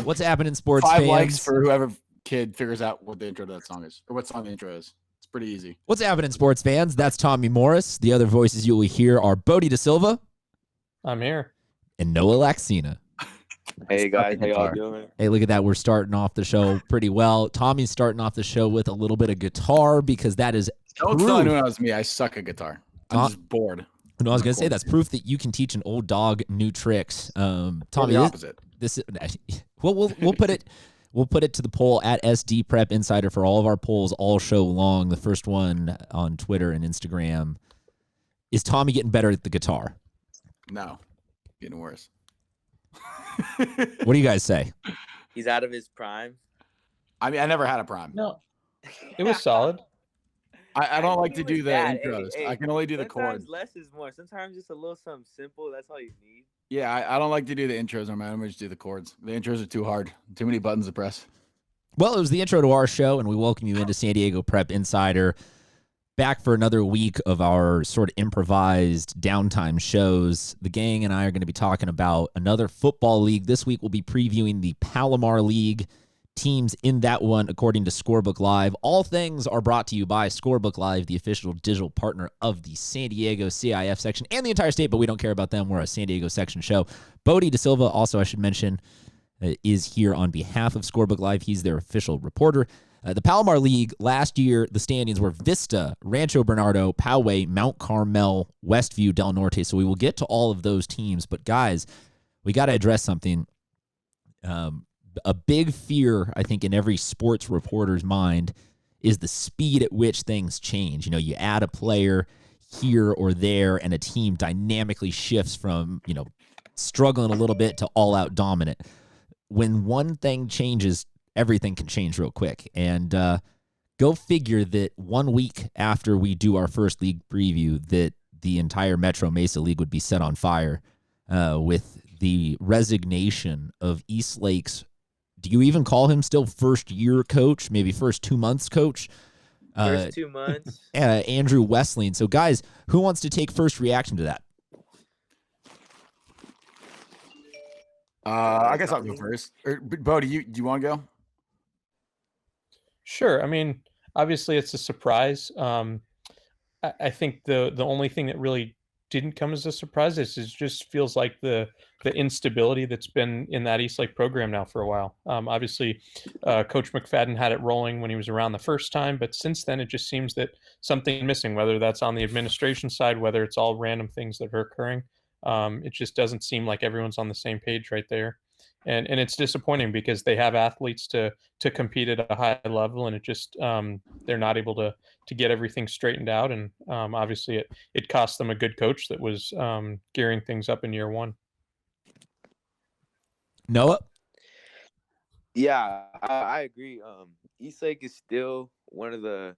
What's happening, sports 5 fans? likes for whoever kid figures out what the intro to that song is, or what song the intro is. It's pretty easy. What's happening, sports fans? That's Tommy Morris. The other voices you will hear are Bodie Da Silva. I'm here. And Noah Laxina. Hey guys, how y'all doing? Hey, look at that. We're starting off the show pretty well. Tommy's starting off the show with a little bit of guitar because that is Don't tell anyone it was me. I suck at guitar. I'm just bored. No, I was going to say that's proof that you can teach an old dog new tricks. Tommy, the opposite. We'll put it to the poll at SD Prep Insider for all of our polls all show long. The first one on Twitter and Instagram. Is Tommy getting better at the guitar? No, getting worse. What do you guys say? He's out of his prime. I mean, I never had a prime. No, it was solid. I don't like to do the intros. Hey, I can only do the chords. Sometimes less is more. Sometimes just a little something simple. That's all you need. Yeah, I don't like to do the intros. I'm going to just do the chords. The intros are too hard. Too many buttons to press. Well, it was the intro to our show, and we welcome you into San Diego Prep Insider. Back for another week of our sort of improvised downtime shows. The gang and I are going to be talking about another football league. This week we'll be previewing the Palomar League. Teams in that one, according to Scorebook Live. All things are brought to you by Scorebook Live, the official digital partner of the San Diego CIF section and the entire state, but we don't care about them. We're a San Diego section show. Bodie Da Silva, also I should mention, is here on behalf of Scorebook Live. He's their official reporter. The Palomar League, last year, the standings were Vista, Rancho Bernardo, Poway, Mount Carmel, Westview, Del Norte. So we will get to all of those teams. But guys, we got to address something. A big fear, I think, in every sports reporter's mind is the speed at which things change. You know, you add a player here or there, and a team dynamically shifts from, struggling a little bit to all-out dominant. When one thing changes, everything can change real quick. And go figure that 1 week after we do our first league preview, that the entire Metro Mesa League would be set on fire with the resignation of Eastlake's. Do you even call him still first-year coach, maybe first 2 months coach? First 2 months. Andrew Westling. So, guys, who wants to take first reaction to that? I guess I'll go first. Bodie, do you want to go? Sure. I mean, obviously it's a surprise. I think the only thing that really didn't come as a surprise is it just feels like the instability that's been in that Eastlake program now for a while. Obviously, Coach McFadden had it rolling when he was around the first time, but since then it just seems that something's missing, whether that's on the administration side, whether it's all random things that are occurring. It just doesn't seem like everyone's on the same page right there. And it's disappointing because they have athletes to compete at a high level, and it just they're not able to get everything straightened out. And obviously it cost them a good coach that was gearing things up in year one. Noah? Yeah, I agree. Eastlake is still one of the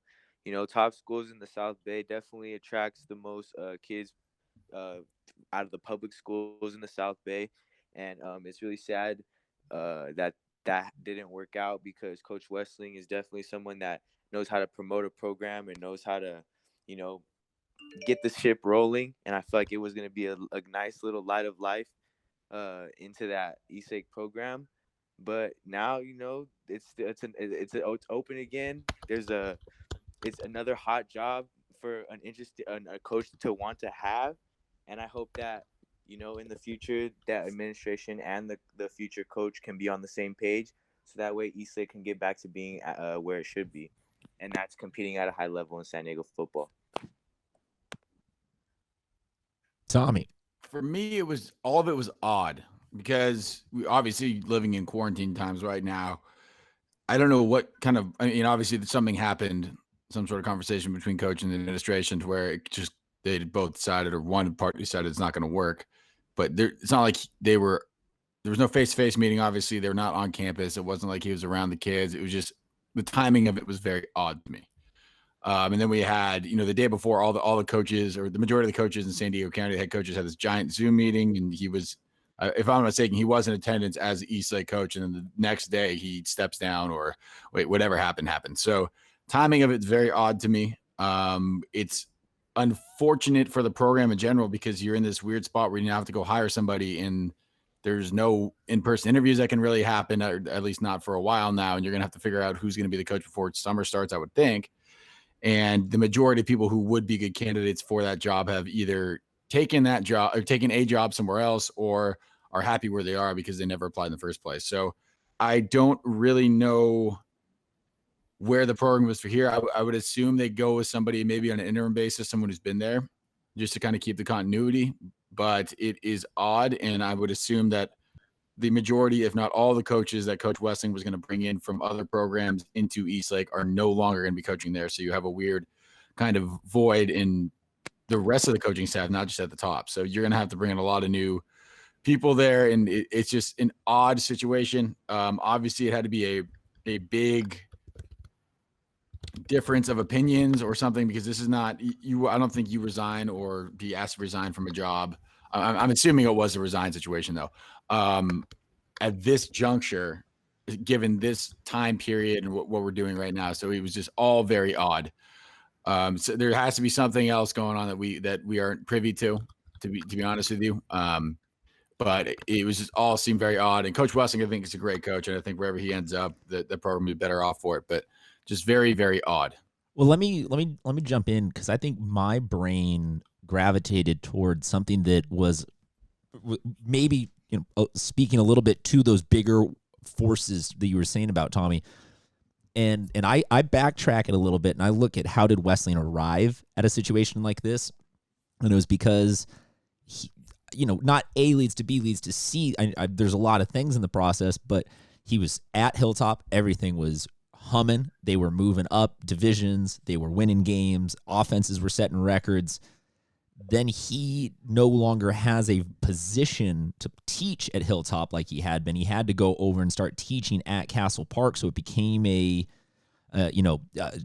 top schools in the South Bay. Definitely attracts the most kids out of the public schools in the South Bay. And it's really sad that didn't work out because Coach Westling is definitely someone that knows how to promote a program and knows how to, get the ship rolling. And I feel like it was going to be a nice little light of life into that Eastlake program. But now, it's open again. It's another hot job for a coach to want to have. And I hope that, in the future, that administration and the future coach can be on the same page, so that way Eastlake can get back to being where it should be, and that's competing at a high level in San Diego football. Tommy? For me, all of it was odd because we obviously living in quarantine times right now. I don't know what kind of, obviously something happened, some sort of conversation between coach and the administration to where they both decided, or one party decided it's not going to work. But it's not like there was no face-to-face meeting. Obviously, they're not on campus. It wasn't like he was around the kids. It was just the timing of it was very odd to me. And then we had, the day before, all the coaches, or the majority of the coaches in San Diego County, the head coaches, had this giant Zoom meeting, and he was, if I'm not mistaken, he was in attendance as the Eastlake coach, and then the next day he steps down, or whatever happened. So timing of it's very odd to me. It's unfortunate for the program in general because you're in this weird spot where you now have to go hire somebody, and There's no in-person interviews that can really happen, or at least not for a while now. And you're going to have to figure out who's going to be the coach before summer starts, I would think. And the majority of people who would be good candidates for that job have either taken that job or taken a job somewhere else, or are happy where they are because they never applied in the first place. So I don't really know where the program was for here. I would assume they go with somebody maybe on an interim basis, someone who's been there, just to kind of keep the continuity. But it is odd, and I would assume that the majority, if not all, the coaches that Coach Wessling was going to bring in from other programs into Eastlake are no longer going to be coaching there. So you have a weird kind of void in the rest of the coaching staff, not just at the top. So you're going to have to bring in a lot of new people there, and it's just an odd situation. Obviously, it had to be a big difference of opinions or something, because this is not you. I don't think you resign or be asked to resign from a job. I'm assuming it was a resign situation, though. At this juncture, given this time period and what we're doing right now, so it was just all very odd. So there has to be something else going on that we aren't privy to be honest with you. But it was just all seemed very odd. And Coach Wessling, I think, is a great coach, and I think wherever he ends up, the program will be better off for it. But just very, very odd. Well, let me jump in, because I think my brain gravitated towards something that was maybe, speaking a little bit to those bigger forces that you were saying about, Tommy. And I backtrack it a little bit, and I look at how did Wesleyan arrive at a situation like this, and it was because not A leads to B leads to C. There's a lot of things in the process, but he was at Hilltop. Everything was humming. They were moving up divisions. They were winning games. Offenses were setting records. Then he no longer has a position to teach at Hilltop like he had been. He had to go over and start teaching at Castle Park, so it became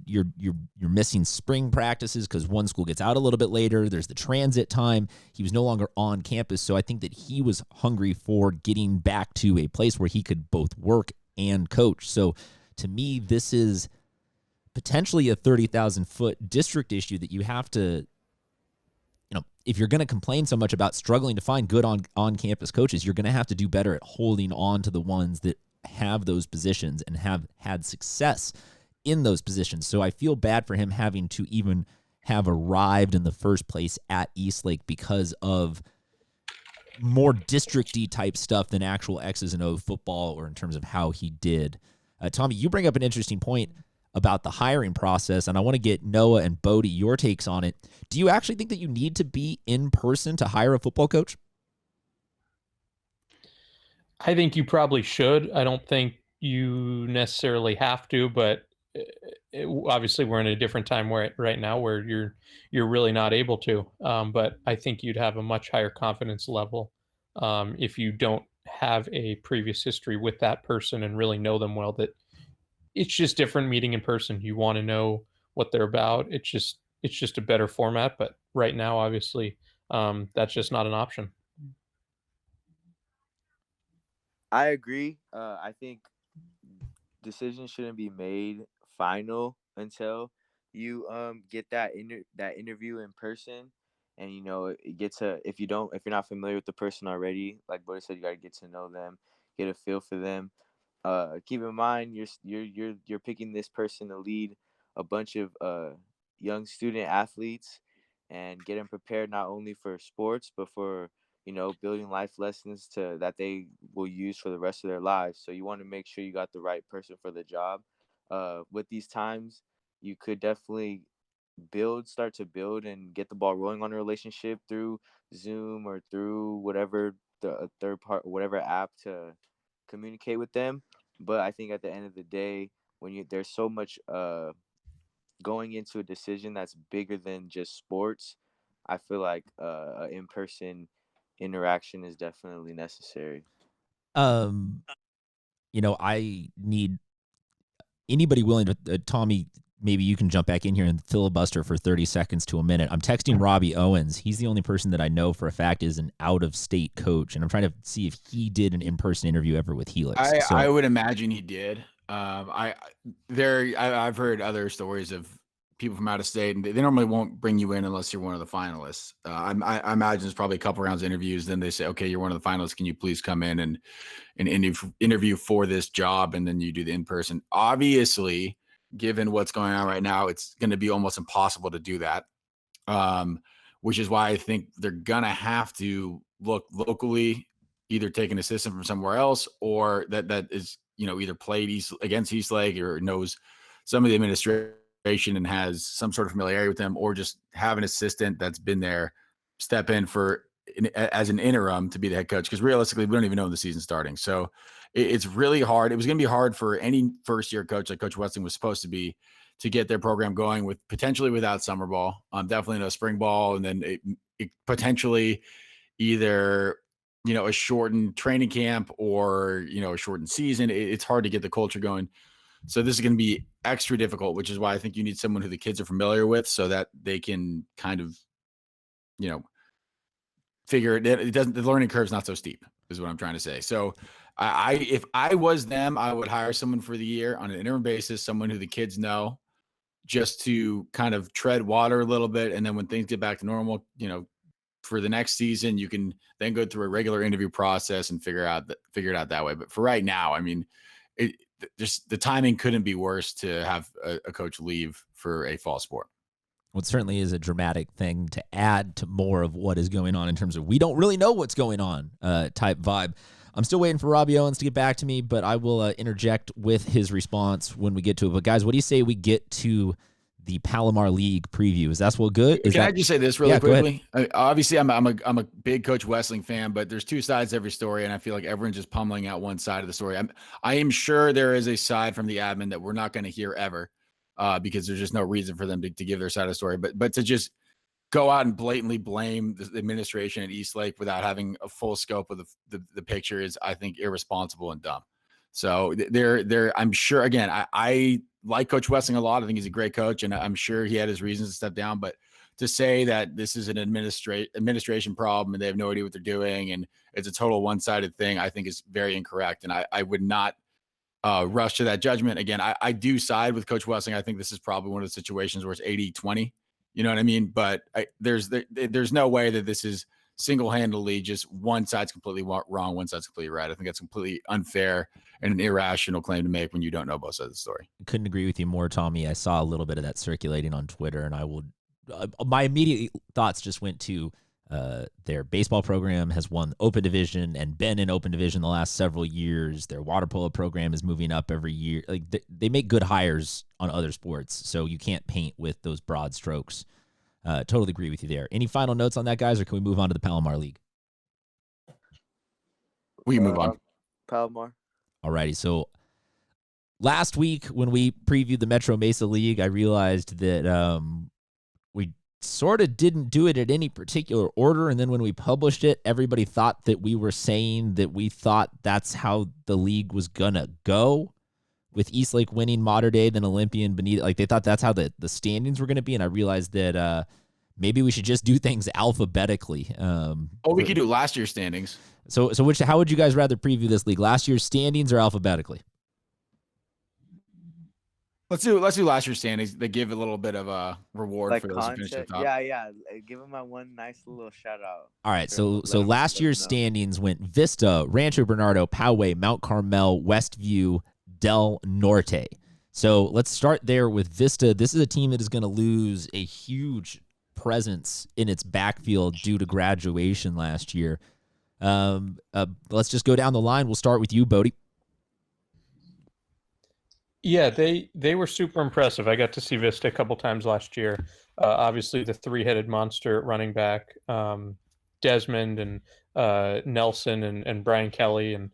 you're missing spring practices because one school gets out a little bit later. There's the transit time. He was no longer on campus, so I think that he was hungry for getting back to a place where he could both work and coach. So to me, this is potentially a 30,000-foot district issue that you have to, if you're going to complain so much about struggling to find good on-campus coaches, you're going to have to do better at holding on to the ones that have those positions and have had success in those positions. So I feel bad for him having to even have arrived in the first place at Eastlake because of more district-y type stuff than actual X's and O's football, or in terms of how he did. Tommy, you bring up an interesting point about the hiring process, and I want to get Noah and Bodie your takes on it. Do you actually think that you need to be in person to hire a football coach? I think you probably should. I don't think you necessarily have to, but obviously we're in a different time right now where you're really not able to. But I think you'd have a much higher confidence level if you don't have a previous history with that person and really know them well. That it's just different meeting in person. You want to know what they're about. It's just a better format. But right now, obviously, that's just not an option. I agree. I think decisions shouldn't be made final until you get that interview in person, and if you're not familiar with the person already, like Bodie said, you got to get to know them, get a feel for them. Keep in mind you're picking this person to lead a bunch of young student athletes and get them prepared not only for sports but for building life lessons that they will use for the rest of their lives. So you want to make sure you got the right person for the job. With these times, you could definitely start to build and get the ball rolling on a relationship through Zoom or through whatever whatever app to communicate with them. But I think at the end of the day, there's so much going into a decision that's bigger than just sports, I feel like an in-person interaction is definitely necessary. I need anybody willing to, Tommy, maybe you can jump back in here and filibuster for 30 seconds to a minute. I'm texting Robbie Owens. He's the only person that I know for a fact is an out-of-state coach, and I'm trying to see if he did an in-person interview ever with Helix. I would imagine he did. I've heard other stories of people from out of state, and they normally won't bring you in unless you're one of the finalists. I imagine it's probably a couple rounds of interviews. Then they say, okay, you're one of the finalists. Can you please come in and interview for this job? And then you do the in-person. Obviously, given what's going on right now, it's going to be almost impossible to do that. Which is why I think they're going to have to look locally, either take an assistant from somewhere else, or that is, either played against Eastlake or knows some of the administration and has some sort of familiarity with them, or just have an assistant that's been there step in as an interim to be the head coach. Because realistically, we don't even know when the season's starting. So it's really hard. It was going to be hard for any first year coach like Coach Westling was supposed to be, to get their program going with potentially without summer ball, definitely no spring ball. And then it potentially either, a shortened training camp or, a shortened season. It's hard to get the culture going. So this is going to be extra difficult, which is why I think you need someone who the kids are familiar with so that they can kind of, figure it doesn't, the learning curve is not so steep is what I'm trying to say. So if I was them, I would hire someone for the year on an interim basis, someone who the kids know, just to kind of tread water a little bit. And then when things get back to normal, for the next season, you can then go through a regular interview process and figure it out that way. But for right now, I mean, just the timing couldn't be worse to have a coach leave for a fall sport. Well, it certainly is a dramatic thing to add to more of what is going on in terms of we don't really know what's going on type vibe. I'm still waiting for Robbie Owens to get back to me, but I will interject with his response when we get to it. But guys, what do you say we get to the Palomar League preview? Is that what good? Can I just say this really quickly? Obviously, I'm a big Coach Westling fan, but there's two sides to every story, and I feel like everyone's just pummeling out one side of the story. I am sure there is a side from the admin that we're not going to hear ever, because there's just no reason for them to give their side of the story. But to just go out and blatantly blame the administration at Eastlake without having a full scope of the picture is, I think, irresponsible and dumb. So I'm sure, again, I like Coach Westling a lot. I think he's a great coach, and I'm sure he had his reasons to step down. But to say that this is an administration problem and they have no idea what they're doing and it's a total one-sided thing, I think is very incorrect. And I would not rush to that judgment. Again, I do side with Coach Westling. I think this is probably one of the situations where it's 80-20. You know what I mean? But there's no way that this is single-handedly just one side's completely wrong, one side's completely right. I think that's completely unfair and an irrational claim to make when you don't know both sides of the story. Couldn't agree with you more, Tommy. I saw a little bit of that circulating on Twitter, and my immediate thoughts just went to their baseball program has won Open Division and been in Open Division the last several years. Their water polo program is moving up every year. Like they make good hires on other sports, so you can't paint with those broad strokes. Totally agree with you there. Any final notes on that, guys, or can we move on to the Palomar League? We can move on. Palomar. Alrighty, so last week when we previewed the Metro Mesa League, I realized that we sort of didn't do it in any particular order, and then when we published it, everybody thought that we were saying that we thought that's how the league was gonna go, with Eastlake winning Mater Dei, then Olympian, Benita. Like they thought that's how the standings were gonna be, and I realized that maybe we should just do things alphabetically. We could do last year's standings. So how would you guys rather preview this league? Last year's standings or alphabetically? Let's do last year's standings. They give a little bit of a reward Like for those who finish at the top. Yeah. Give them my one nice little shout out. All right, so last year's standings went Vista, Rancho Bernardo, Poway, Mount Carmel, Westview, Del Norte. So let's start there with Vista. This is a team that is going to lose a huge presence in its backfield due to graduation last year. Let's just go down the line. We'll start with you, Bodie. Yeah, they were super impressive. I got to see Vista a couple times last year. Obviously, the three-headed monster at running back, Desmond and Nelson and Brian Kelly. And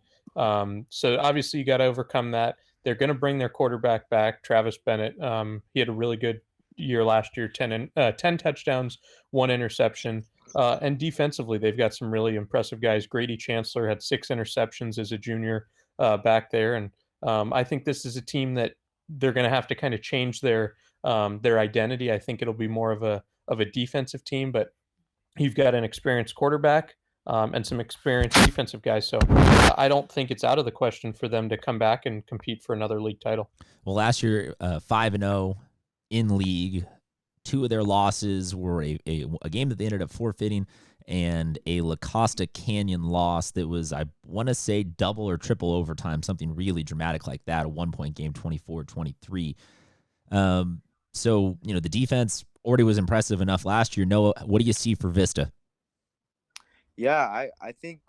so obviously you got to overcome that. They're going to bring their quarterback back, Travis Bennett. He had a really good year last year, 10 touchdowns, 1 interception. And defensively, they've got some really impressive guys. Grady Chancellor had 6 interceptions as a junior back there. And I think this is a team that they're going to have to kind of change their identity. I think it'll be more of a defensive team, but you've got an experienced quarterback and some experienced defensive guys. So I don't think it's out of the question for them to come back and compete for another league title. Well, last year, 5-0 in league. Two of their losses were a game that they ended up forfeiting and a La Costa Canyon loss that was, I want to say, double or triple overtime, something really dramatic like that, a 1-point game, 24-23. So, the defense already was impressive enough last year. Noah, what do you see for Vista? Yeah, I think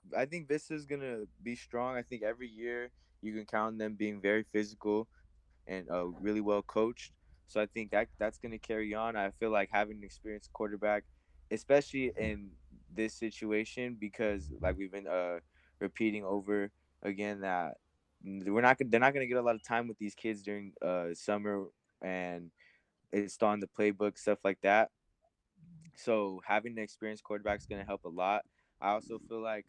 Vista's gonna be strong. I think every year you can count on them being very physical and really well coached. So I think that's gonna carry on. I feel like having an experienced quarterback, especially in this situation, because like we've been repeating over again that they're not gonna get a lot of time with these kids during summer and install in the playbook, stuff like that. So having an experienced quarterback is going to help a lot. I also feel like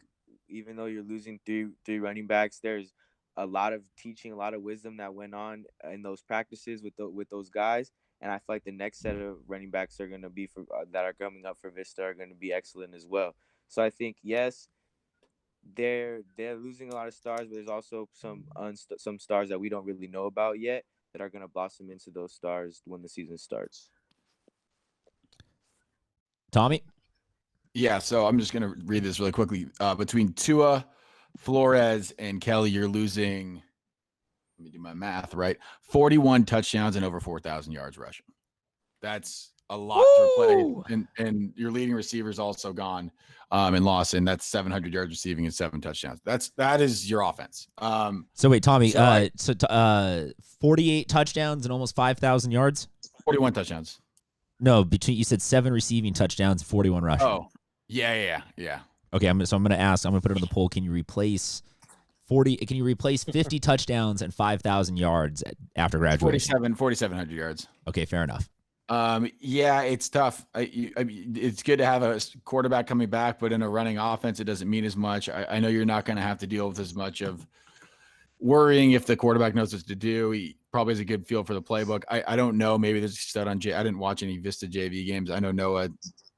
even though you're losing three running backs, there's a lot of teaching, a lot of wisdom that went on in those practices with those guys. And I feel like the next set of running backs are going to be that are coming up for Vista are going to be excellent as well. So I think yes, they're losing a lot of stars, but there's also some stars that we don't really know about yet that are going to blossom into those stars when the season starts. Tommy? Yeah, so I'm just going to read this really quickly. Between Tua, Flores, and Kelly, you're losing, let me do my math, right? 41 touchdowns and over 4,000 yards rushing. That's a lot to replace. And your leading receiver's also gone and lost, and that's 700 yards receiving and 7 touchdowns. That is your offense. So wait, Tommy, 48 touchdowns and almost 5,000 yards? 41 touchdowns. No, you said 7 receiving touchdowns, 41 rushing. Oh, yeah. Okay, I'm going to ask. I'm going to put it on the poll. Can you replace 50 touchdowns and 5,000 yards after graduation? 4,700 yards. Okay, fair enough. Yeah, it's tough. I mean, it's good to have a quarterback coming back, but in a running offense, it doesn't mean as much. I know you're not going to have to deal with as much of worrying if the quarterback knows what to do. He probably has a good feel for the playbook. I don't know. Maybe there's a stud on I didn't watch any Vista JV games. I know Noah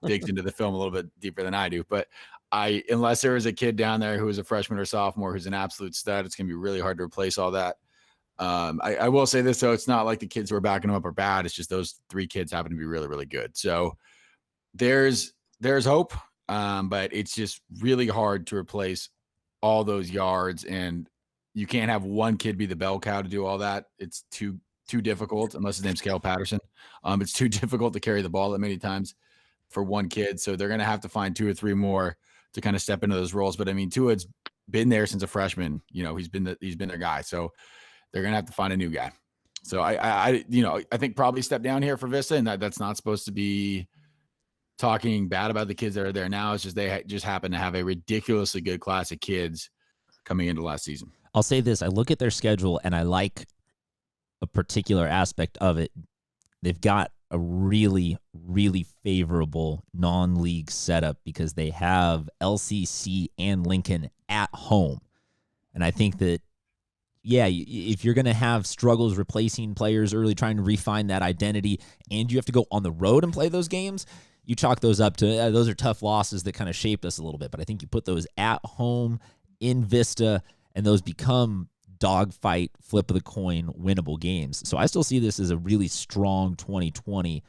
digs into the film a little bit deeper than I do, but unless there is a kid down there who is a freshman or sophomore who's an absolute stud, it's going to be really hard to replace all that. I will say this, though. It's not like the kids who are backing them up are bad. It's just those 3 kids happen to be really, really good. So there's hope, but it's just really hard to replace all those yards, and you can't have one kid be the bell cow to do all that. It's too difficult, unless his name's Cale Patterson. It's too difficult to carry the ball that many times for one kid. So they're going to have to find 2 or 3 more to kind of step into those roles. But I mean, Tua's been there since a freshman. He's been their guy. So they're going to have to find a new guy. So I think probably step down here for Vista, and that's not supposed to be talking bad about the kids that are there now. It's just they just happen to have a ridiculously good class of kids coming into last season. I'll say this. I look at their schedule, and I like a particular aspect of it. They've got a really, really favorable non-league setup because they have LCC and Lincoln at home. And I think that, yeah, if you're going to have struggles replacing players early, trying to refine that identity, and you have to go on the road and play those games, you chalk those up to those are tough losses that kind of shaped us a little bit. But I think you put those at home in Vista, and those become dogfight, flip of the coin, winnable games. So I still see this as a really strong 2020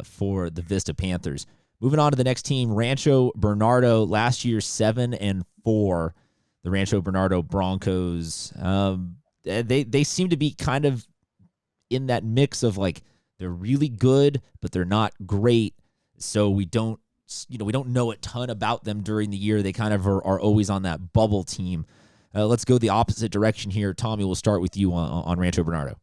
for the Vista Panthers. Moving on to the next team, Rancho Bernardo. Last year, 7-4. The Rancho Bernardo Broncos. They seem to be kind of in that mix of like they're really good, but they're not great. So we don't know a ton about them during the year. They kind of are always on that bubble team. Let's go the opposite direction here. Tommy, we'll start with you on Rancho Bernardo.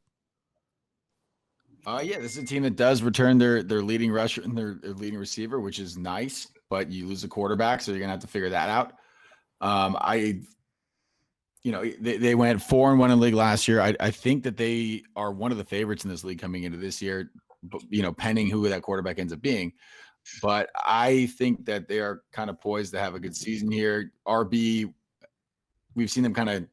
Yeah, this is a team that does return their leading rusher and their leading receiver, which is nice, but you lose a quarterback, so you're going to have to figure that out. They went 4-1 in league last year. I think that they are one of the favorites in this league coming into this year, pending who that quarterback ends up being. But I think that they are kind of poised to have a good season here. RB, we've seen them kind of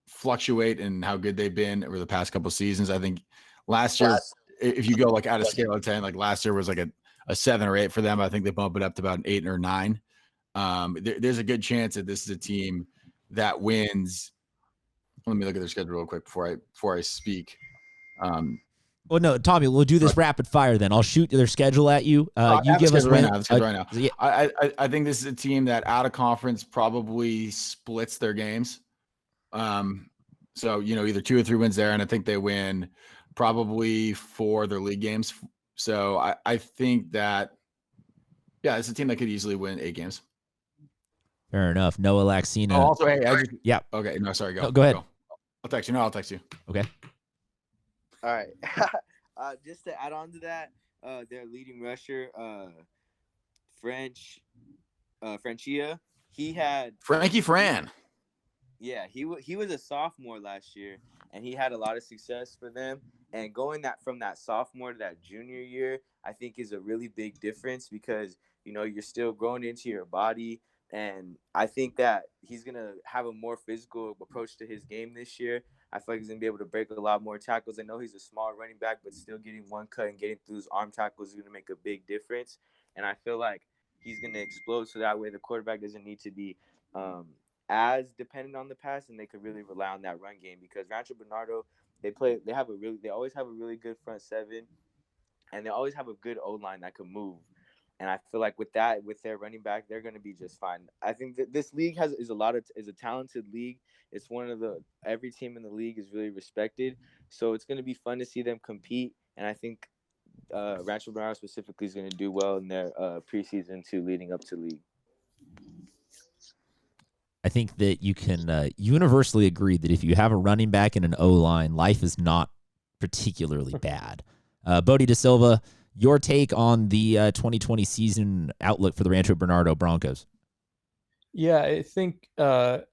fluctuate in how good they've been over the past couple of seasons. I think last year, if you go like out of scale of 10, like last year was like a 7 or 8 for them. I think they bump it up to about an 8 or 9. There's a good chance that this is a team that wins. Let me look at their schedule real quick before I speak. Well, no, Tommy, we'll do this rapid fire then. I'll shoot their schedule at you. You give us right now. Yeah. I think this is a team that out of conference probably splits their games. So either 2 or 3 wins there, and I think they win probably 4 of their league games. So I think that it's a team that could easily win 8 games. Fair enough. Noah Laxina. Oh, also, hey, yeah. Okay, no, sorry, go. No, go ahead. I'll text you. No, I'll text you. Okay. All right. Just to add on to that, their leading rusher, Franchia, he had Frankie Fran. Yeah, he was a sophomore last year, and he had a lot of success for them. And going from that sophomore to that junior year, I think is a really big difference because you're still growing into your body. And I think that he's going to have a more physical approach to his game this year. I feel like he's going to be able to break a lot more tackles. I know he's a small running back, but still getting one cut and getting through his arm tackles is going to make a big difference. And I feel like he's going to explode so that way the quarterback doesn't need to be as dependent on the pass, and they could really rely on that run game because Rancho Bernardo, they always have a really good front seven, and they always have a good O-line that can move. And I feel like with their running back, they're going to be just fine. I think that this league is a talented league. It's every team in the league is really respected. So it's going to be fun to see them compete. And I think Rancho Bernardo specifically is going to do well in their preseason too, leading up to league. I think that you can universally agree that if you have a running back and an O-line, life is not particularly bad. Bodie De Silva, your take on the 2020 season outlook for the Rancho Bernardo Broncos? Yeah, I think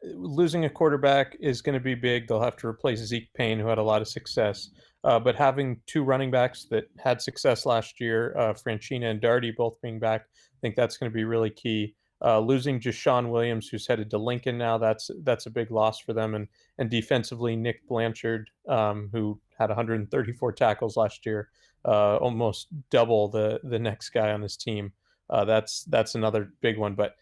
losing a quarterback is going to be big. They'll have to replace Zeke Payne, who had a lot of success. But having 2 running backs that had success last year, Franchina and Darty both being back, I think that's going to be really key. Losing Jashawn Williams, who's headed to Lincoln now, that's a big loss for them. And defensively, Nick Blanchard, who had 134 tackles last year, almost double the next guy on his team. That's another big one. But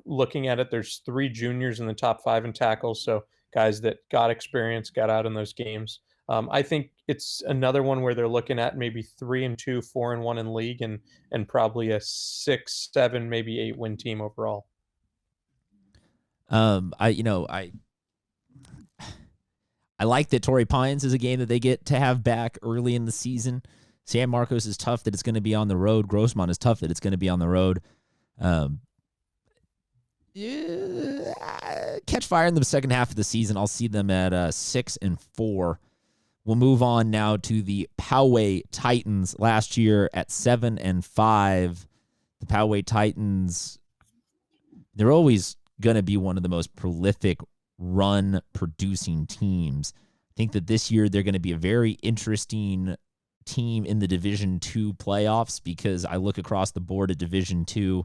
looking at it, there's 3 juniors in the top 5 in tackles, so guys that got experience, got out in those games. I think it's another one where they're looking at maybe 3-2, 4-1 in league, and probably a 6, 7, maybe 8 win team overall. I like that Torrey Pines is a game that they get to have back early in the season. San Marcos is tough that it's going to be on the road. Grossmont is tough that it's going to be on the road. Catch fire in the second half of the season. I'll see them at 6-4. We'll move on now to the Poway Titans. Last year at 7-5, the Poway Titans, they're always going to be one of the most prolific run-producing teams. I think that this year they're going to be a very interesting team in the Division II playoffs because I look across the board at Division II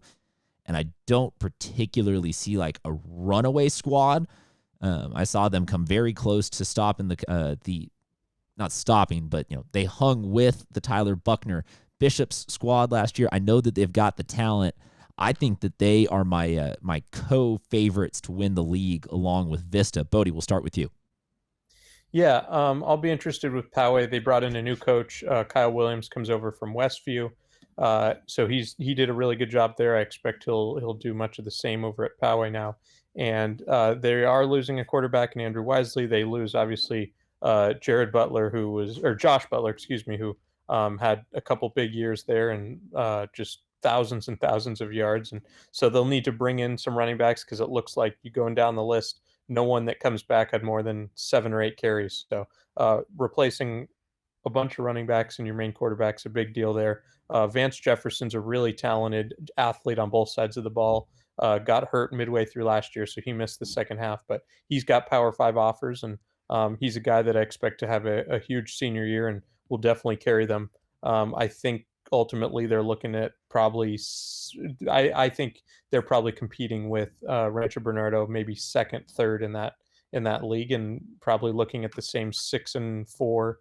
and I don't particularly see like a runaway squad. I saw them come very close to stopping not stopping, but they hung with the Tyler Buckner Bishops squad last year. I know that they've got the talent. I think that they are my co-favorites to win the league along with Vista. Bodie, we'll start with you. Yeah, I'll be interested with Poway. They brought in a new coach. Kyle Williams comes over from Westview. So he did a really good job there. I expect he'll do much of the same over at Poway now. And they are losing a quarterback in Andrew Wisely. They lose obviously Josh Butler, who had a couple big years there and just thousands and thousands of yards. And so they'll need to bring in some running backs because it looks like you going down the list, no one that comes back had more than 7 or 8 carries. So replacing a bunch of running backs and your main quarterback's a big deal there. Vance Jefferson's a really talented athlete on both sides of the ball. Got hurt midway through last year, so he missed the second half, but he's got Power 5 offers, and he's a guy that I expect to have a huge senior year and will definitely carry them. I think ultimately they're looking at I think they're probably competing with Rancho Bernardo, maybe second, third in that league, and probably looking at the same 6-4,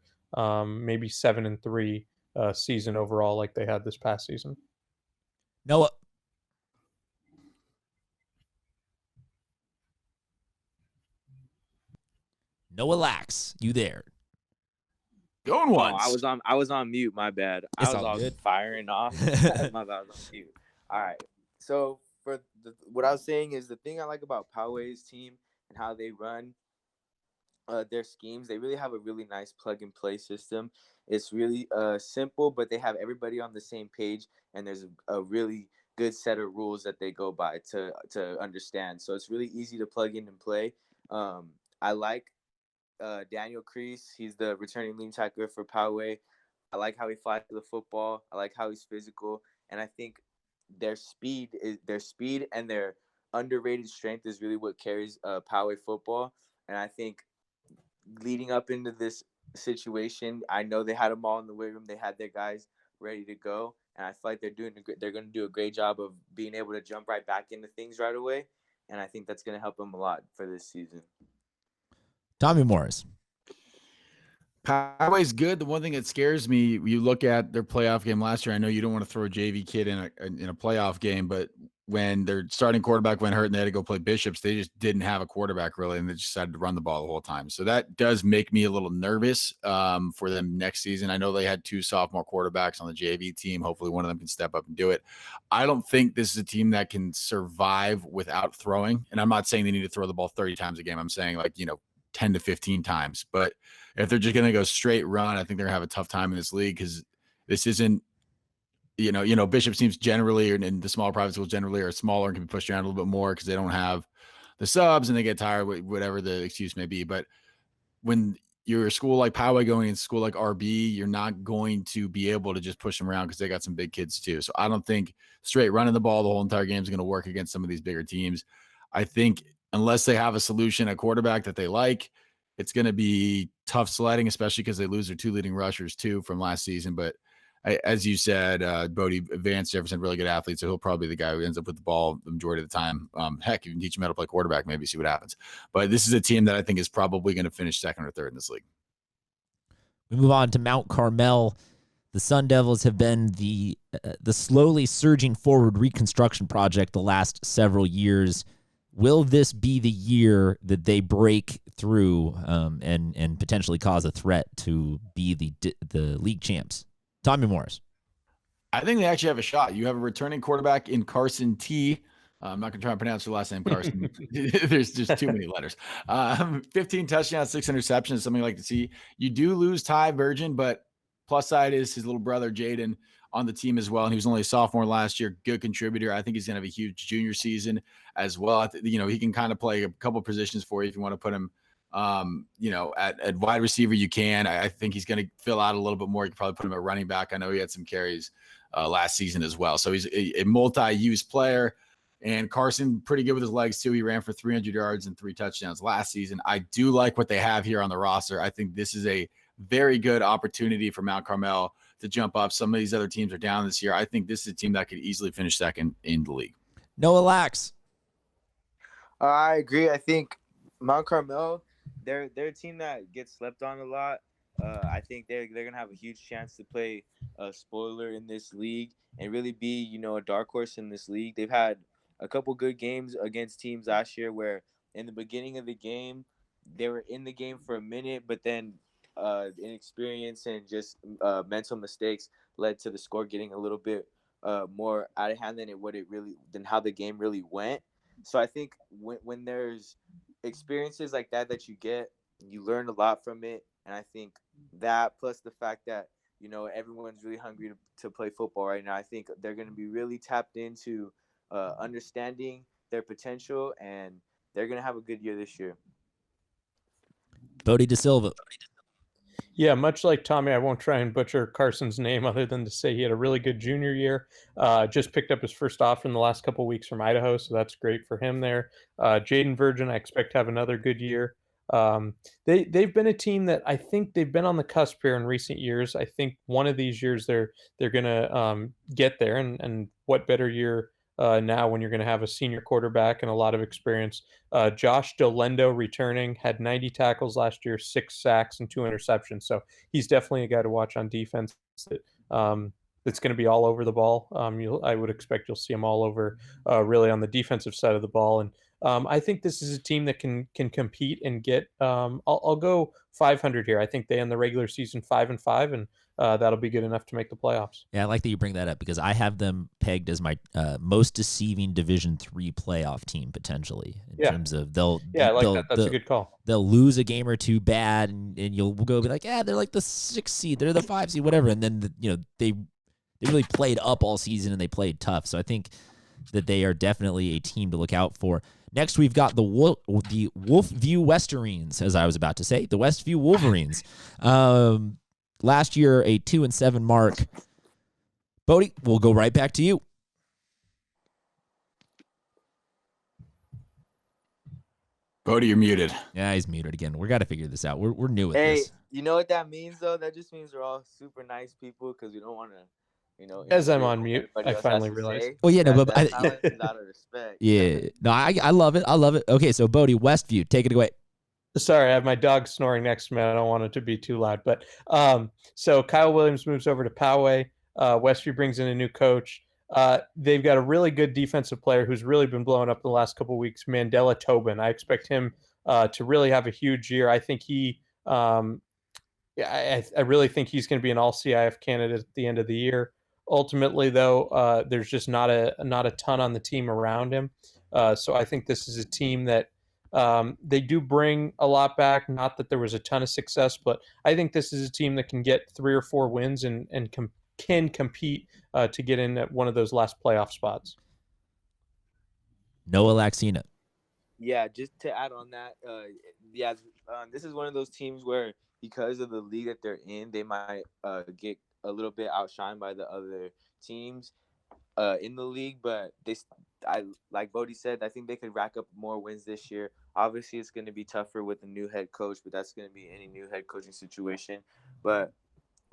maybe 7-3 season overall like they had this past season. Noah Lax, you there? Going Oh, once. I was on mute. My bad. It's I was all all good. firing off. My bad. I was on mute. All right. So what I was saying is the thing I like about Poway's team and how they run their schemes. They really have a really nice plug and play system. It's really simple, but they have everybody on the same page, and there's a really good set of rules that they go by to understand. So it's really easy to plug in and play. I like Daniel Kreese. He's the returning lead tackler for Poway. I like how he flies the football. I like how he's physical, and I think their speed and their underrated strength is really what carries Poway football. And I think leading up into this situation, I know they had them all in the weight room. They had their guys ready to go, and I feel like they're going to do a great job of being able to jump right back into things right away. And I think that's going to help them a lot for this season. Tommy Morris. Poway's good. The one thing that scares me, you look at their playoff game last year. I know you don't want to throw a JV kid in a playoff game, but when their starting quarterback went hurt and they had to go play Bishops, they just didn't have a quarterback really, and they just decided to run the ball the whole time. So that does make me a little nervous for them next season. I know they had 2 sophomore quarterbacks on the JV team. Hopefully one of them can step up and do it. I don't think this is a team that can survive without throwing. And I'm not saying they need to throw the ball 30 times a game. I'm saying 10 to 15 times. But if they're just going to go straight run, I think they're going to have a tough time in this league because this isn't, Bishop teams generally, and the smaller private schools generally are smaller and can be pushed around a little bit more because they don't have the subs and they get tired, whatever the excuse may be. But when you're a school like Poway going into school like RB, you're not going to be able to just push them around because they got some big kids too. So I don't think straight running the ball the whole entire game is going to work against some of these bigger teams. I think unless they have a solution, a quarterback that they like, it's going to be tough sledding, especially because they lose their 2 leading rushers too from last season. But as you said, Bodie, Vance Jefferson, really good athlete, so he'll probably be the guy who ends up with the ball the majority of the time. Heck, you can teach him how to play quarterback, maybe see what happens. But this is a team that I think is probably going to finish second or third in this league. We move on to Mount Carmel. The Sun Devils have been the slowly surging forward reconstruction project the last several years. Will this be the year that they break through and potentially cause a threat to be the league champs? Tommy Morris. I think they actually have a shot. You have a returning quarterback in Carson T. I'm not going to try and pronounce your last name, Carson. There's just too many letters. 15 touchdowns, 6 interceptions, something like to see. You do lose Ty Virgin, but plus side is his little brother, Jaden, on the team as well. And he was only a sophomore last year. Good contributor. I think he's going to have a huge junior season as well. He can kind of play a couple positions for you if you want to put him at wide receiver, you can. I think he's going to fill out a little bit more. You can probably put him at running back. I know he had some carries last season as well. So he's a multi-use player. And Carson, pretty good with his legs too. He ran for 300 yards and 3 touchdowns last season. I do like what they have here on the roster. I think this is a very good opportunity for Mount Carmel to jump up. Some of these other teams are down this year. I think this is a team that could easily finish second in the league. Noah Lax. I agree. I think Mount Carmel, they're a team that gets slept on a lot. I think they're gonna have a huge chance to play a spoiler in this league and really be a dark horse in this league. They've had a couple good games against teams last year where in the beginning of the game they were in the game for a minute, but then inexperience and just mental mistakes led to the score getting a little bit more out of hand than how the game really went. So I think when there's experiences like that you get, you learn a lot from it. And I think that plus the fact that, everyone's really hungry to play football right now, I think they're going to be really tapped into understanding their potential, and they're going to have a good year this year. Bodie De Silva. Yeah, much like Tommy, I won't try and butcher Carson's name other than to say he had a really good junior year. Just picked up his first offer in the last couple of weeks from Idaho, so that's great for him there. Jaden Virgin, I expect to have another good year. They've been a team that I think they've been on the cusp here in recent years. I think one of these years they're gonna get there, and what better year now when you're going to have a senior quarterback and a lot of experience. Josh Dolendo returning, had 90 tackles last year, 6 sacks and 2 interceptions. So he's definitely a guy to watch on defense that's going to be all over the ball. I would expect you'll see him all over really on the defensive side of the ball. And I think this is a team that can compete and get. I'll go 500 here. I think they end the regular season 5-5, and that'll be good enough to make the playoffs. Yeah, I like that you bring that up because I have them pegged as my most deceiving Division III playoff team potentially in terms of I like that. That's a good call. They'll lose a game or two bad, and you'll go be like, yeah, they're like the 6th seed, they're the 5 seed, whatever, and then they really played up all season and they played tough. So I think that they are definitely a team to look out for. Next, we've got the Westview Westerines, as I was about to say, the Westview Wolverines. Last year, a 2-7 mark. Bodie, we'll go right back to you. Bodie, you're muted. Yeah, he's muted again. We got to figure this out. We're new at Hey, this. you know what that means, though? That just means we're all super nice people because we don't want to, As I'm on mute, I finally realized. Well, yeah, no, but that's out of respect. Yeah, no, I love it. I love it. Okay, so Bodie, Westview, take it away. Sorry, I have my dog snoring next to me. I don't want it to be too loud. But so Kyle Williams moves over to Poway. Westview brings in a new coach. They've got a really good defensive player who's really been blowing up the last couple of weeks, Mandela Tobin. I expect him to really have a huge year. I think I really think he's going to be an all-CIF candidate at the end of the year. Ultimately, though, there's just not a ton on the team around him. So I think this is a team that they do bring a lot back. Not that there was a ton of success, but I think this is a team that can get 3 or 4 wins and can compete to get in at one of those last playoff spots. Noah Laxina. Yeah, just to add on that, this is one of those teams where because of the league that they're in, they might get a little bit outshined by the other teams in the league. But like Bodie said, I think they could rack up more wins this year. Obviously, it's going to be tougher with a new head coach, but that's going to be any new head coaching situation. But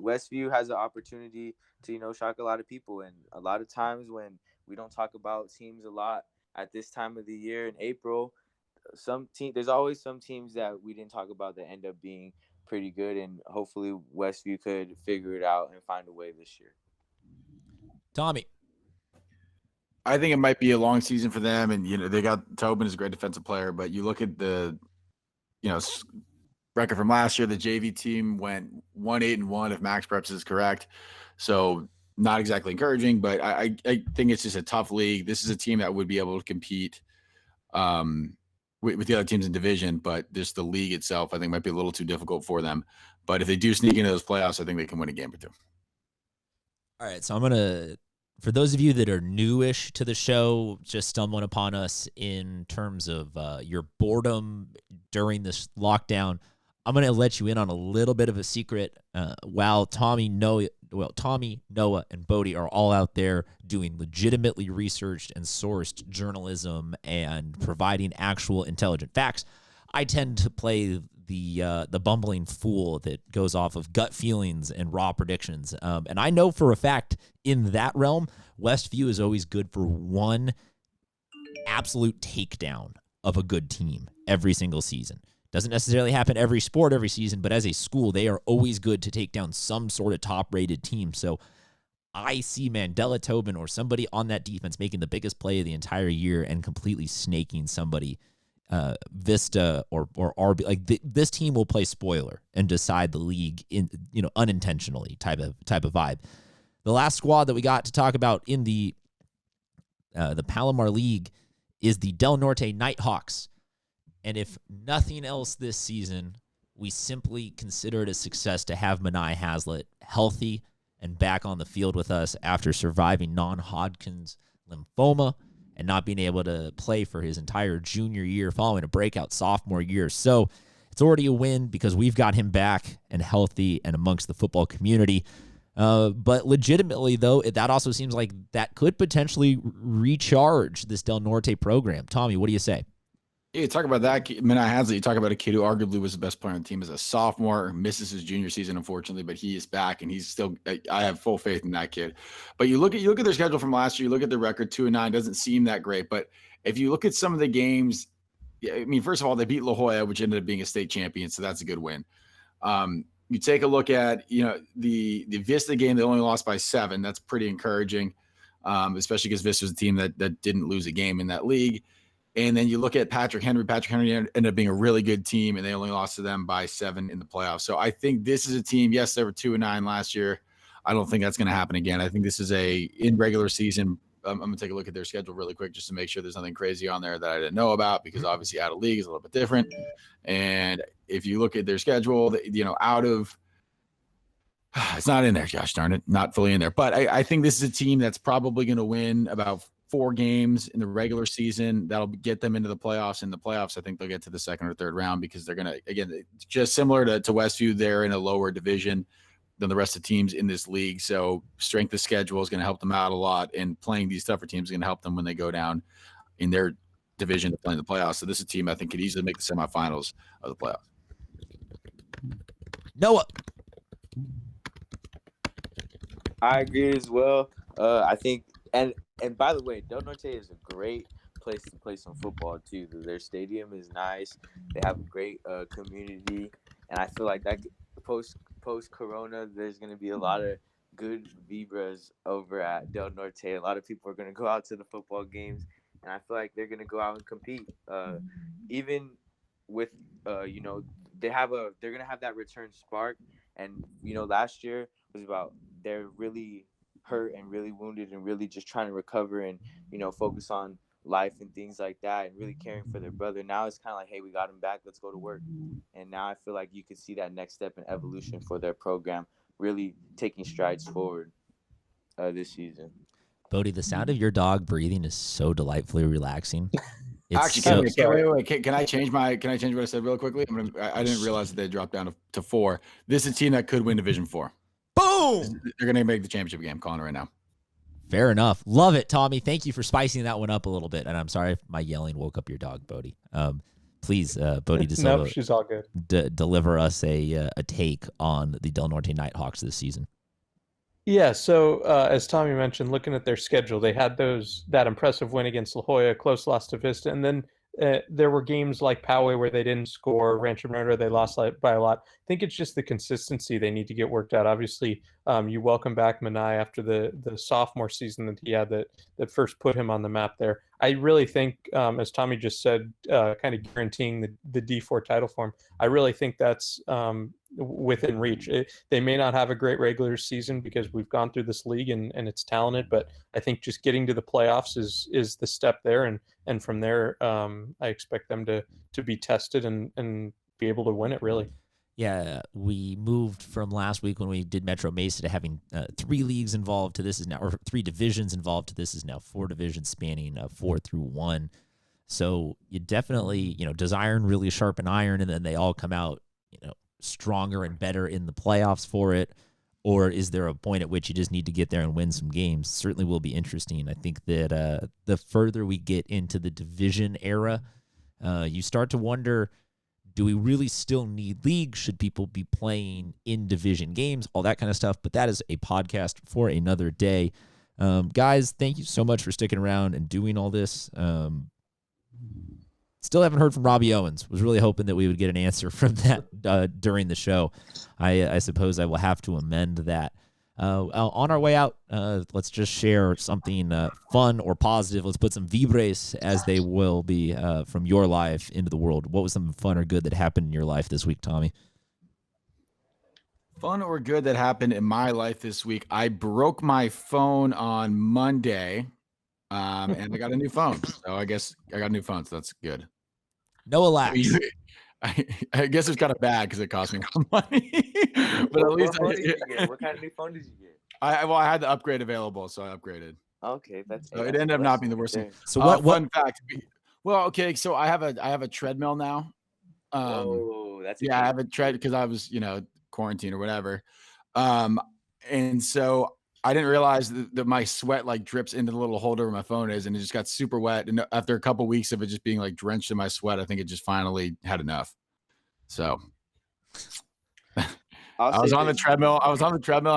Westview has an opportunity to, shock a lot of people. And a lot of times when we don't talk about teams a lot at this time of the year in April, there's always some teams that we didn't talk about that end up being pretty good. And hopefully Westview could figure it out and find a way this year. Tommy. I think it might be a long season for them. And, they got Tobin as a great defensive player, but you look at the, record from last year, the JV team went 1-8-1 if Max Preps is correct. So not exactly encouraging, but I think it's just a tough league. This is a team that would be able to compete with the other teams in division, but just the league itself, I think might be a little too difficult for them. But if they do sneak into those playoffs, I think they can win a game or two. All right, so I'm going to, for those of you that are newish to the show, just stumbling upon us in terms of your boredom during this lockdown, I'm going to let you in on a little bit of a secret. While Tommy, Noah, and Bodie are all out there doing legitimately researched and sourced journalism and providing actual intelligent facts, I tend to play the bumbling fool that goes off of gut feelings and raw predictions. And I know for a fact in that realm, Westview is always good for one absolute takedown of a good team every single season. Doesn't necessarily happen every sport, every season, but as a school, they are always good to take down some sort of top-rated team. So I see Mandela Tobin or somebody on that defense making the biggest play of the entire year and completely snaking somebody, Vista or RB. This team will play spoiler and decide the league in unintentionally type of vibe. The last squad that we got to talk about in the Palomar League is the Del Norte Nighthawks. And if nothing else this season, we simply consider it a success to have Manai Hazlitt healthy and back on the field with us after surviving non-Hodgkin's lymphoma and not being able to play for his entire junior year following a breakout sophomore year. So it's already a win because we've got him back and healthy and amongst the football community. But legitimately, though, that also seems like that could potentially recharge this Del Norte program. Tommy, what do you say? Yeah, talk about that. Manai Hazlitt, you talk about a kid who arguably was the best player on the team as a sophomore, misses his junior season, unfortunately, but he is back and he's still, I have full faith in that kid. But you look at their schedule from last year, you look at the record, 2-9, doesn't seem that great. But if you look at some of the games, I mean, first of all, they beat La Jolla, which ended up being a state champion. So that's a good win. You take a look at, the Vista game, they only lost by 7. That's pretty encouraging, especially because Vista was a team that didn't lose a game in that league. And then you look at Patrick Henry. Patrick Henry ended up being a really good team, and they only lost to them by 7 in the playoffs. So I think this is a team. Yes, they were 2-9 last year. I don't think that's going to happen again. I think this is in regular season. I'm going to take a look at their schedule really quick just to make sure there's nothing crazy on there that I didn't know about, because obviously out of league is a little bit different. And if you look at their schedule, out of it's not in there, gosh darn it, not fully in there. But I think this is a team that's probably going to win about 4 games in the regular season. That'll get them into the playoffs. In the playoffs, I think they'll get to the second or third round, because they're going to, again, just similar to Westview, they're in a lower division than the rest of the teams in this league. So strength of schedule is going to help them out a lot, and playing these tougher teams is going to help them when they go down in their division to play in the playoffs. So this is a team I think could easily make the semifinals of the playoffs. Noah. I agree as well. I think, and by the way, Del Norte is a great place to play some football too. Their stadium is nice. They have a great community, and I feel like that post Corona, there's going to be a lot of good vibras over at Del Norte. A lot of people are going to go out to the football games, and I feel like they're going to go out and compete. Even with they're going to have that return spark. And last year was about they're really hurt and really wounded and really just trying to recover and focus on life and things like that, and really caring for their brother. Now it's kind of like, hey, we got him back, let's go to work. And now I feel like you could see that next step in evolution for their program really taking strides forward this season. Bodie, the sound of your dog breathing is so delightfully relaxing. Actually, can I change what I said real quickly? I didn't realize that they dropped down to 4. This is a team that could win Division 4. Boom! They're going to make the championship game. Calling it right now. Fair enough. Love it, Tommy. Thank you for spicing that one up a little bit. And I'm sorry if my yelling woke up your dog, Bodie. Please, Bodie, no, she's all good. Deliver us a take on the Del Norte Nighthawks this season. Yeah, so as Tommy mentioned, looking at their schedule, they had that impressive win against La Jolla, close loss to Vista, and then there were games like Poway where they didn't score. Rancho Bernardo, they lost by a lot. I think it's just the consistency they need to get worked out. Obviously, you welcome back Manai after the sophomore season that he had that first put him on the map there. I really think, as Tommy just said, kind of guaranteeing the D4 title for him, I really think that's within reach. They may not have a great regular season because we've gone through this league and it's talented, but I think just getting to the playoffs is the step there, and from there I expect them to be tested and be able to win it, really. Yeah, we moved from last week when we did Metro Mesa to having 3 leagues involved to this is now, or 3 divisions involved to this is now 4 divisions spanning 4 through 1. So you definitely, does iron really sharpen iron, and then they all come out, stronger and better in the playoffs for it? Or is there a point at which you just need to get there and win some games? Certainly will be interesting. I think that the further we get into the division era, you start to wonder, do we really still need league? Should people be playing in division games? All that kind of stuff. But that is a podcast for another day. Guys, thank you so much for sticking around and doing all this. Still haven't heard from Robbie Owens. Was really hoping that we would get an answer from that during the show. I suppose I will have to amend that. On our way out, let's just share something fun or positive. Let's put some vibres, as they will be, from your life into the world. What was something fun or good that happened in your life this week, Tommy? Fun or good that happened in my life this week. I broke my phone on Monday, and I got a new phone. So I guess I got a new phone, so that's good. No lax. I guess it's kind of bad because it cost me money. But at least what kind of new phone did you get? I had the upgrade available, so I upgraded. Okay, so it ended up not being the worst thing. So what fun fact? Well, okay, so I have a treadmill now. That's I have a tread because I was quarantine or whatever, and so I didn't realize that my sweat drips into the little holder where my phone is, and it just got super wet. And after a couple weeks of it just being drenched in my sweat, I think it just finally had enough. So I was on the treadmill. And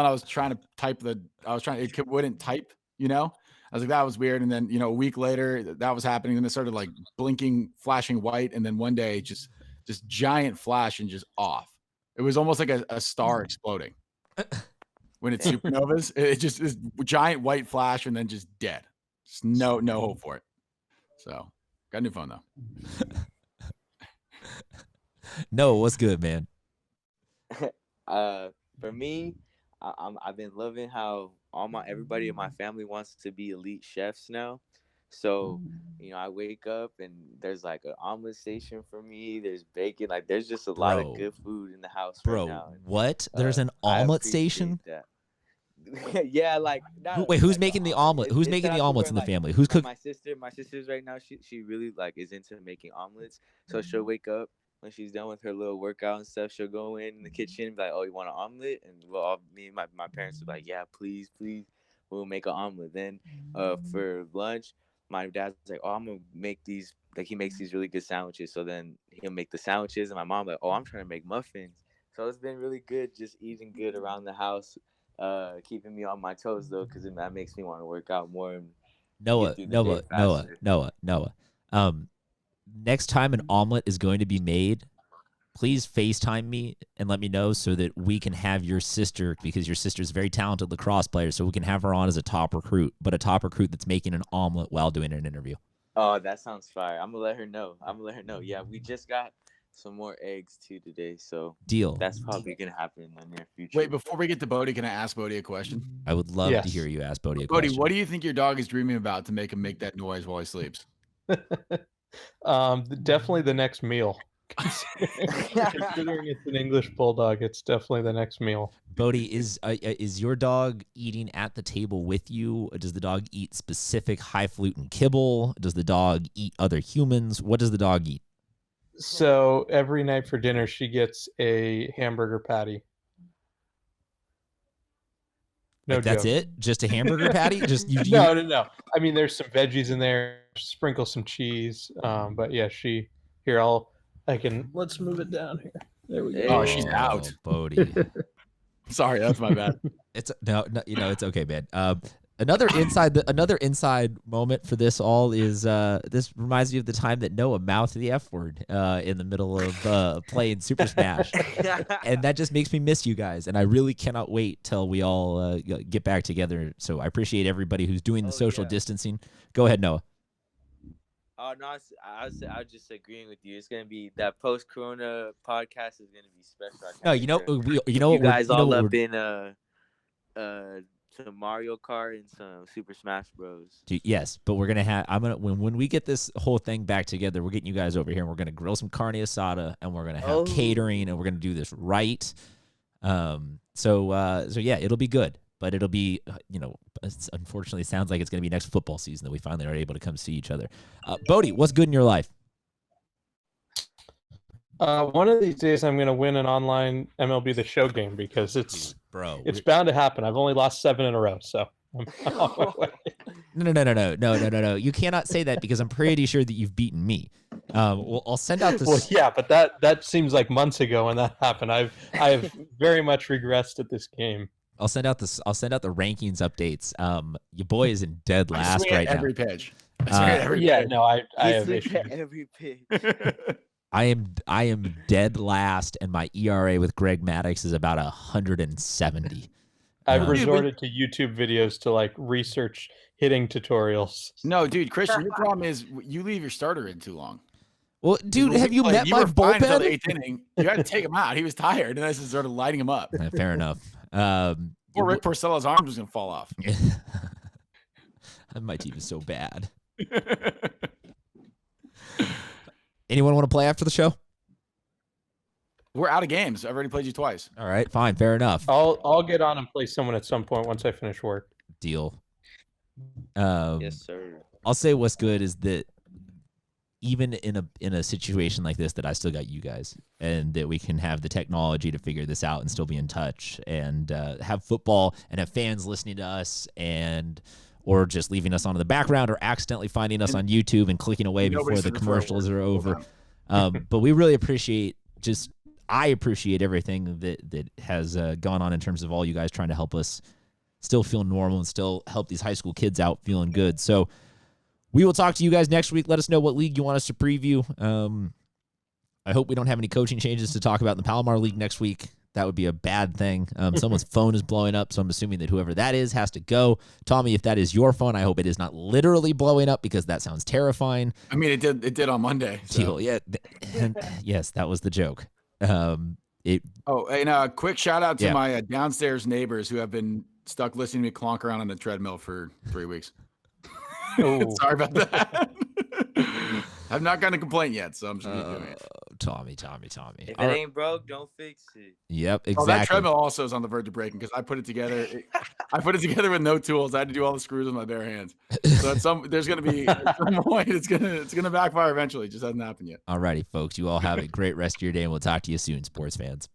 I was trying to type it wouldn't type, I was like, that was weird. And then, a week later that was happening. And it started blinking, flashing white. And then one day just giant flash and just off. It was almost like a star exploding. When it's supernovas, it just is giant white flash and then just dead. Just no hope for it. So Got a new phone though. No, what's good, man? For me, I've been loving how everybody in my family wants to be elite chefs now. So, I wake up and there's like an omelet station for me. There's bacon. Like, there's just a lot of good food in the house right now. And, what? There's an omelet station? That. Yeah, like who's making the omelet? Who's making the omelets in the family? Who's cooking? My sister's right now. She really like is into making omelets. So she'll wake up when she's done with her little workout and stuff. She'll go in the kitchen and be like, "Oh, you want an omelet?" And me and my parents will be like, "Yeah, please, we'll make an omelet." Then for lunch, my dad's like, "Oh, I'm gonna make these." Like he makes these really good sandwiches. So then he'll make the sandwiches, and my mom like, "Oh, I'm trying to make muffins." So it's been really good, just eating good around the house. Keeping me on my toes though, because that makes me want to work out more. And Noah. Next time an omelet is going to be made, please FaceTime me and let me know so that we can have your sister, because your sister's a very talented lacrosse player, so we can have her on as a top recruit, but a top recruit that's making an omelet while doing an interview. Oh, that sounds fire. I'm gonna let her know. Yeah, we just got some more eggs too today, so deal. That's probably gonna happen in the near future. Wait, before we get to Bodie, can I ask Bodie a question? I would love to hear you ask Bodie a question. Bodie, what do you think your dog is dreaming about to make him make that noise while he sleeps? Definitely the next meal. Considering it's an English bulldog, it's definitely the next meal. Bodie, is your dog eating at the table with you? Does the dog eat specific highfalutin kibble? Does the dog eat other humans? What does the dog eat? So every night for dinner, she gets a hamburger patty. That's it? Just a hamburger patty? Just you? No. I mean, there's some veggies in there. Sprinkle some cheese. But yeah, let's move it down here. There we go. Oh, she's out. Bodie. Sorry, that's my bad. It's it's okay, man. Another inside moment for this all is this reminds me of the time that Noah mouthed the F word in the middle of playing Super Smash, and that just makes me miss you guys. And I really cannot wait till we all get back together. So I appreciate everybody who's doing the social distancing. Go ahead, Noah. Oh no, I was just agreeing with you. It's gonna be that post-Corona podcast is gonna be special. No, you guys all up in some Mario Kart and some Super Smash Bros. Dude, yes, but we're gonna have. When we get this whole thing back together, we're getting you guys over here, and we're gonna grill some carne asada, and we're gonna have catering, and we're gonna do this right. So yeah, it'll be good, but it'll be unfortunately, it sounds like it's gonna be next football season that we finally are able to come see each other. Bodie, what's good in your life? One of these days, I'm gonna win an online MLB The Show game because it's bound to happen. I've only lost 7 in a row, so I'm on my way. No. You cannot say that because I'm pretty sure that you've beaten me. I'll send out this. Well, yeah, but that seems like months ago when that happened. I have very much regressed at this game. I'll send out the rankings updates. Your boy is in dead last right now. Every pitch. I have issues. Every pitch. I am dead last, and my ERA with Greg Maddux is about 170. I've resorted to YouTube videos to research hitting tutorials. No, dude, Christian, your problem is you leave your starter in too long. Well, dude, have you met my bullpen? Until the 8th inning. You had to take him out. He was tired, and I just started lighting him up. Fair enough. Poor Rick Porcello's arm was going to fall off. My team is so bad. Anyone want to play after the show? We're out of games. I've already played you twice. All right, fine, fair enough. I'll get on and play someone at some point once I finish work. Deal. Yes, sir. I'll say what's good is that even in a situation like this, that I still got you guys, and that we can have the technology to figure this out and still be in touch and have football and have fans listening to us or just leaving us on in the background or accidentally finding us on YouTube and clicking away before the commercials are over. But we really appreciate I appreciate everything that has gone on in terms of all you guys trying to help us still feel normal and still help these high school kids out feeling good. So we will talk to you guys next week. Let us know what league you want us to preview. I hope we don't have any coaching changes to talk about in the Palomar League next week. That would be a bad thing. Someone's phone is blowing up, so I'm assuming that whoever that is has to go. Tommy, if that is your phone, I hope it is not literally blowing up because that sounds terrifying. I mean, it did on Monday. So. Yeah. Yes, that was the joke. And a quick shout out to my downstairs neighbors who have been stuck listening to me clonk around on the treadmill for 3 weeks. Sorry about that. I've not gotten a complaint yet, so I'm just gonna do it. Tommy. If it ain't broke, don't fix it. Yep, exactly. Oh, that treadmill also is on the verge of breaking because I put it together. I put it together with no tools. I had to do all the screws with my bare hands. So there's gonna be at some point it's gonna backfire eventually. It just hasn't happened yet. Alrighty, folks. You all have a great rest of your day, and we'll talk to you soon, sports fans.